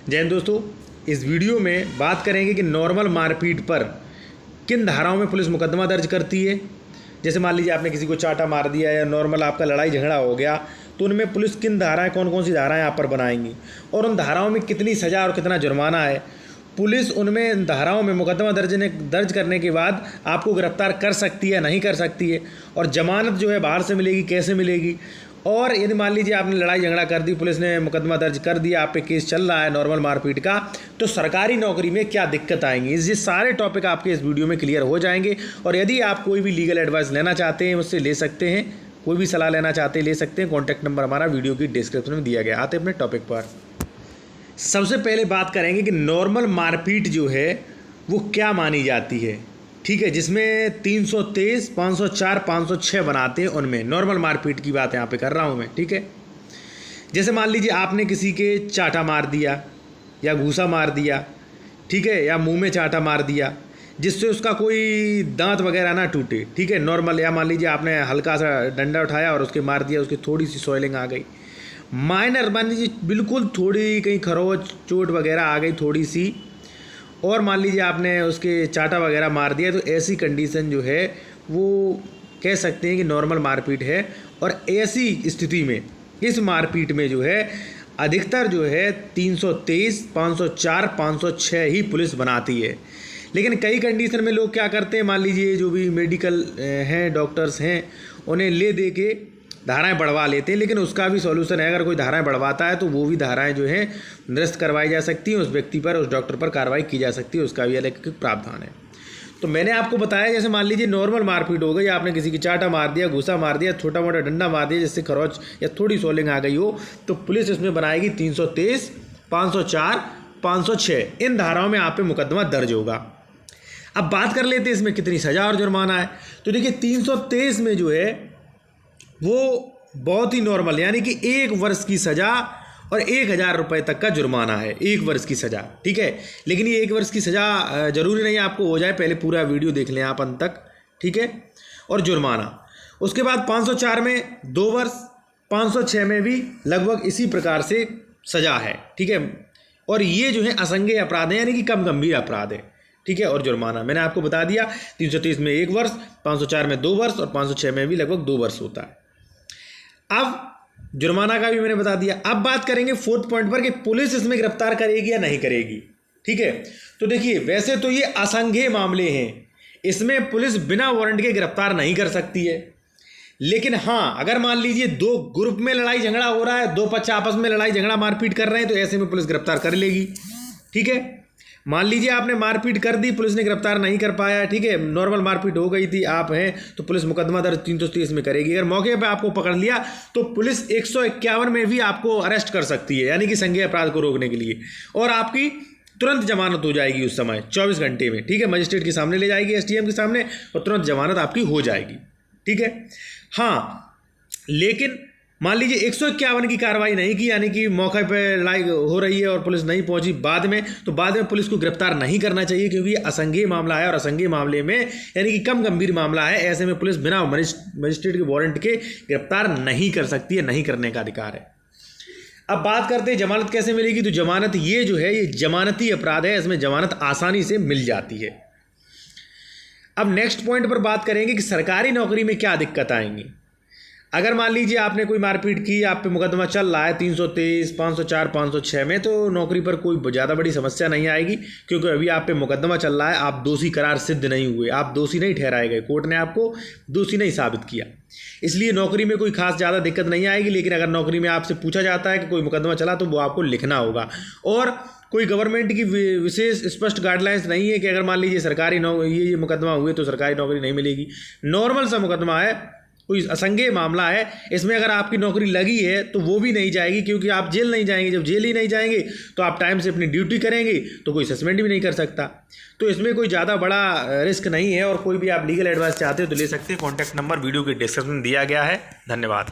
जय हिंद दोस्तों, इस वीडियो में बात करेंगे कि नॉर्मल मारपीट पर किन धाराओं में पुलिस मुकदमा दर्ज करती है। जैसे मान लीजिए आपने किसी को चाटा मार दिया या नॉर्मल आपका लड़ाई झगड़ा हो गया, तो उनमें पुलिस किन धाराएं, कौन कौन सी धाराएं आप पर बनाएंगी और उन धाराओं में कितनी सज़ा और कितना जुर्माना है। पुलिस उनमें धाराओं में मुकदमा दर्ज करने के बाद आपको गिरफ्तार कर सकती है, नहीं कर सकती है, और जमानत जो है बाहर से मिलेगी, कैसे मिलेगी। और यदि मान लीजिए आपने लड़ाई झगड़ा कर दी, पुलिस ने मुकदमा दर्ज कर दिया, आप पे केस चल रहा है नॉर्मल मारपीट का, तो सरकारी नौकरी में क्या दिक्कत आएंगी। ये सारे टॉपिक आपके इस वीडियो में क्लियर हो जाएंगे। और यदि आप कोई भी लीगल एडवाइस लेना चाहते हैं मुझसे ले सकते हैं, कोई भी सलाह लेना चाहते हैं ले सकते हैं। कॉन्टैक्ट नंबर हमारा वीडियो की डिस्क्रिप्शन में दिया गया। आते अपने टॉपिक पर। सबसे पहले बात करेंगे कि नॉर्मल मारपीट जो है वो क्या मानी जाती है। ठीक है, जिसमें 323, 504, 506 बनाते हैं, उनमें नॉर्मल मारपीट की बात यहाँ पे कर रहा हूँ मैं। ठीक है, जैसे मान लीजिए आपने किसी के चाटा मार दिया या घूसा मार दिया, ठीक है, या मुंह में चाटा मार दिया जिससे उसका कोई दांत वगैरह ना टूटे। ठीक है, नॉर्मल। या मान लीजिए आपने हल्का सा डंडा उठाया और उसके मार दिया, उसकी थोड़ी सी सॉइलिंग आ गई, माइनर, मान लीजिए बिल्कुल थोड़ी कहीं खरोच चोट वगैरह आ गई थोड़ी सी, और मान लीजिए आपने उसके चाटा वगैरह मार दिया, तो ऐसी कंडीशन जो है वो कह सकते हैं कि नॉर्मल मारपीट है। और ऐसी स्थिति में इस मारपीट में जो है अधिकतर जो है 323, 504, 506 ही पुलिस बनाती है। लेकिन कई कंडीशन में लोग क्या करते हैं, मान लीजिए जो भी मेडिकल हैं, डॉक्टर्स हैं, उन्हें ले दे के धाराएं बढ़वा लेते हैं। लेकिन उसका भी सॉल्यूशन है, अगर कोई धाराएं बढ़वाता है तो वो भी धाराएं जो हैं निरस्त करवाई जा सकती हैं, उस व्यक्ति पर, उस डॉक्टर पर कार्रवाई की जा सकती है, उसका भी अलग प्रावधान है। तो मैंने आपको बताया, जैसे मान लीजिए नॉर्मल मारपीट हो गई, आपने किसी की चाटा मार दिया, घूसा मार दिया, छोटा मोटा डंडा मार दिया जिससे खरोच या थोड़ी सोलिंग आ गई हो, तो पुलिस इसमें बनाएगी 323, 504, 506। इन धाराओं में आप पे मुकदमा दर्ज होगा। अब बात कर लेते हैं इसमें कितनी सज़ा और जुर्माना है। तो देखिए 323 में जो है वो बहुत ही नॉर्मल, यानी कि 1 वर्ष की सज़ा और 1000 रुपये तक का जुर्माना है। 1 वर्ष की सज़ा, ठीक है। लेकिन ये 1 वर्ष की सज़ा ज़रूरी नहीं आपको हो जाए, पहले पूरा वीडियो देख लें आप अंत तक, ठीक है। और जुर्माना उसके बाद 504 में 2 वर्ष, 506 में भी लगभग इसी प्रकार से सज़ा है, ठीक है। और ये जो है असंज्ञेय अपराध है, यानी कि कम गंभीर अपराध है, ठीक है। और जुर्माना मैंने आपको बता दिया, 323 में 1 वर्ष, 504 में 2 वर्ष और 506 में भी लगभग 2 वर्ष होता है। अब जुर्माना का भी मैंने बता दिया। अब बात करेंगे 4th पॉइंट पर कि पुलिस इसमें गिरफ्तार करेगी या नहीं करेगी, ठीक है। तो देखिए वैसे तो ये असंज्ञेय मामले हैं, इसमें पुलिस बिना वारंट के गिरफ्तार नहीं कर सकती है। लेकिन हाँ, अगर मान लीजिए 2 ग्रुप में लड़ाई झगड़ा हो रहा है, 2 पक्ष आपस में लड़ाई झगड़ा मारपीट कर रहे हैं, तो ऐसे में पुलिस गिरफ्तार कर लेगी, ठीक है। मान लीजिए आपने मारपीट कर दी, पुलिस ने गिरफ्तार नहीं कर पाया, ठीक है, नॉर्मल मारपीट हो गई थी, आप हैं, तो पुलिस मुकदमा दर्ज 323 में करेगी। अगर मौके पे आपको पकड़ लिया तो पुलिस 151 में भी आपको अरेस्ट कर सकती है, यानी कि संज्ञेय अपराध को रोकने के लिए, और आपकी तुरंत जमानत हो जाएगी उस समय 24 घंटे में, ठीक है। मजिस्ट्रेट के सामने ले जाएगी, STM के सामने, और तुरंत जमानत आपकी हो जाएगी, ठीक है। हाँ, लेकिन मान लीजिए 151 की कार्रवाई नहीं की, यानी कि मौके पर लड़ाई हो रही है और पुलिस नहीं पहुंची बाद में, तो बाद में पुलिस को गिरफ्तार नहीं करना चाहिए, क्योंकि ये असंज्ञेय मामला है। और असंज्ञेय मामले में यानी कि कम गंभीर मामला है, ऐसे में पुलिस बिना मजिस्ट्रेट के वारंट के गिरफ्तार नहीं कर सकती है, नहीं करने का अधिकार है। अब बात करते हैं जमानत कैसे मिलेगी। तो जमानत ये जो है ये जमानती अपराध है, इसमें जमानत आसानी से मिल जाती है। अब नेक्स्ट पॉइंट पर बात करेंगे कि सरकारी नौकरी में क्या दिक्कत आएंगी। अगर मान लीजिए आपने कोई मारपीट की, आप पे मुकदमा चल रहा है 323, 504, 506 में, तो नौकरी पर कोई ज़्यादा बड़ी समस्या नहीं आएगी, क्योंकि अभी आप पे मुकदमा चल रहा है, आप दोषी करार सिद्ध नहीं हुए, आप दोषी नहीं ठहराए गए, कोर्ट ने आपको दोषी नहीं साबित किया, इसलिए नौकरी में कोई खास ज़्यादा दिक्कत नहीं आएगी। लेकिन अगर नौकरी में आपसे पूछा जाता है कि कोई मुकदमा चला, तो वो आपको लिखना होगा। और कोई गवर्नमेंट की विशेष स्पष्ट गाइडलाइंस नहीं है कि अगर मान लीजिए सरकारी ये मुकदमा हुए तो सरकारी नौकरी नहीं मिलेगी। नॉर्मल सा मुकदमा है, कोई असंज्ञेय मामला है, इसमें अगर आपकी नौकरी लगी है तो वो भी नहीं जाएगी, क्योंकि आप जेल नहीं जाएंगे। जब जेल ही नहीं जाएंगे तो आप टाइम से अपनी ड्यूटी करेंगे, तो कोई सस्पेंड भी नहीं कर सकता। तो इसमें कोई ज़्यादा बड़ा रिस्क नहीं है। और कोई भी आप लीगल एडवाइस चाहते हो तो ले सकते हैं। कॉन्टैक्ट नंबर वीडियो के डिस्क्रिप्शन में दिया गया है। धन्यवाद।